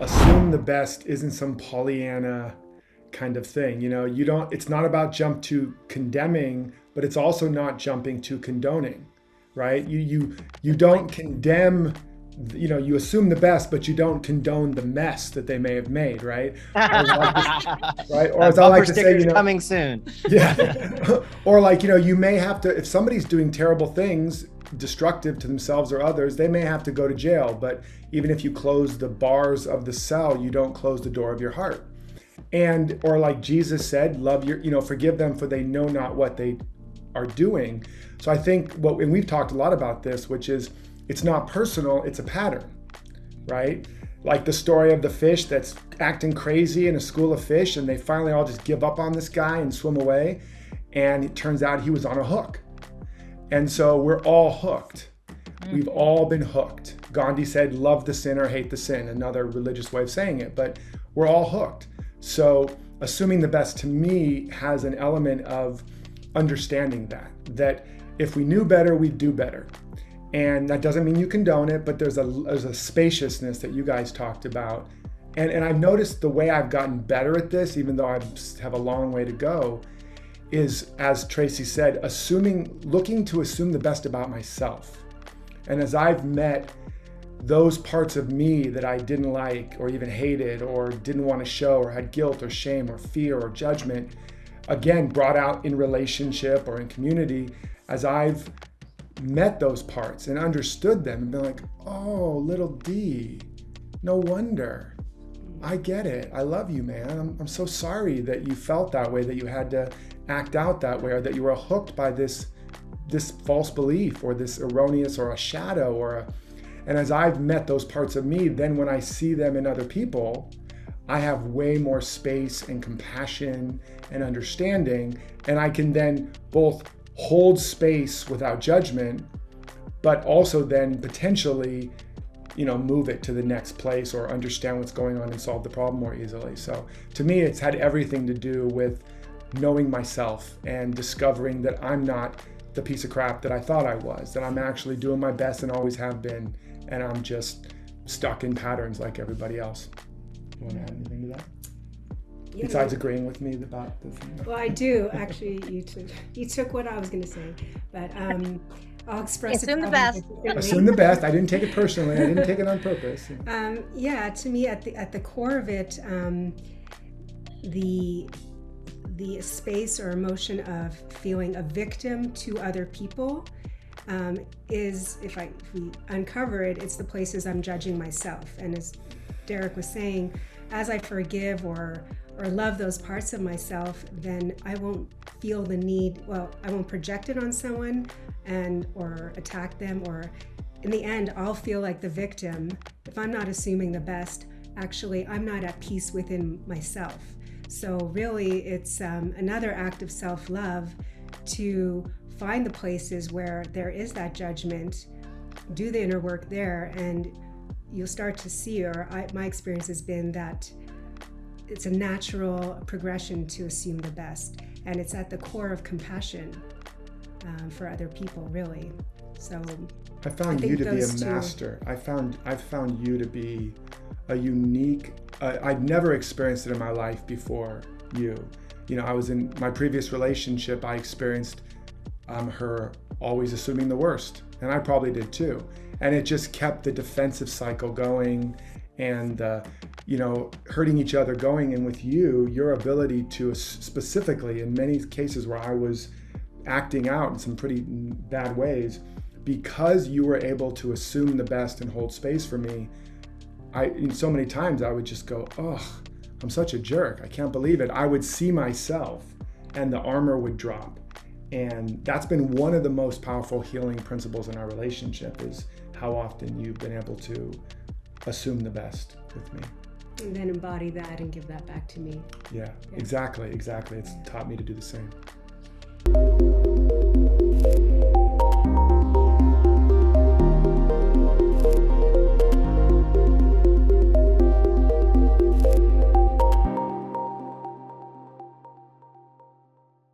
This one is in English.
assume the best isn't some Pollyanna kind of thing. It's not about jump to condemning, but it's also not jumping to condoning, right? You don't condemn, you assume the best, but you don't condone the mess that they may have made, right? Right? Or as I like to say, coming soon. Yeah. Or you may have to, if somebody's doing terrible things, destructive to themselves or others, they may have to go to jail. But even if you close the bars of the cell, you don't close the door of your heart. Or like Jesus said, forgive them for they know not what they are doing. So I think and we've talked a lot about this, which is it's not personal, it's a pattern, right? Like the story of the fish that's acting crazy in a school of fish, and they finally all just give up on this guy and swim away. And it turns out he was on a hook. And so we're all hooked. We've all been hooked. Gandhi said, love the sin or hate the sin, another religious way of saying it, but we're all hooked. So assuming the best to me has an element of understanding that if we knew better, we'd do better. And that doesn't mean you condone it, but there's a spaciousness that you guys talked about. And I've noticed the way I've gotten better at this, even though I have a long way to go, is, as Tracy said, looking to assume the best about myself. And as I've met those parts of me that I didn't like or even hated or didn't want to show or had guilt or shame or fear or judgment, again, brought out in relationship or in community, as I've met those parts and understood them and been like, oh, little D, no wonder. I get it. I love you, man. I'm so sorry that you felt that way, that you had to act out that way, or that you were hooked by this false belief or this erroneous or a shadow and as I've met those parts of me, then when I see them in other people, I have way more space and compassion and understanding, and I can then both hold space without judgment, but also then potentially, move it to the next place or understand what's going on and solve the problem more easily. So to me, it's had everything to do with knowing myself and discovering that I'm not the piece of crap that I thought I was, that I'm actually doing my best and always have been, and I'm just stuck in patterns like everybody else. You want to add anything to that? Besides agreeing with me about the thing? Well, I do. Actually, you took what I was going to say, but I'll express Assume the best. Assume the best. I didn't take it personally. I didn't take it on purpose. To me, at the core of it, the space or emotion of feeling a victim to other people is, if we uncover it, it's the places I'm judging myself. And as Derek was saying, as I forgive or love those parts of myself, then I won't feel the need, I won't project it on someone or attack them, or in the end, I'll feel like the victim. If I'm not assuming the best, actually, I'm not at peace within myself. So really, it's another act of self-love to find the places where there is that judgment, do the inner work there, and you'll start to see, my experience has been that it's a natural progression to assume the best, and it's at the core of compassion for other people, really. So I found you to be a master. I've found you to be a unique. I'd never experienced it in my life before you. I was in my previous relationship. I experienced her always assuming the worst, and I probably did too. And it just kept the defensive cycle going, and hurting each other going. And with you, your ability to specifically, in many cases where I was acting out in some pretty bad ways, because you were able to assume the best and hold space for me, so many times I would just go, oh, I'm such a jerk. I can't believe it. I would see myself and the armor would drop. And that's been one of the most powerful healing principles in our relationship, is how often you've been able to assume the best with me. And then embody that and give that back to me. Yeah. Exactly. It's taught me to do the same.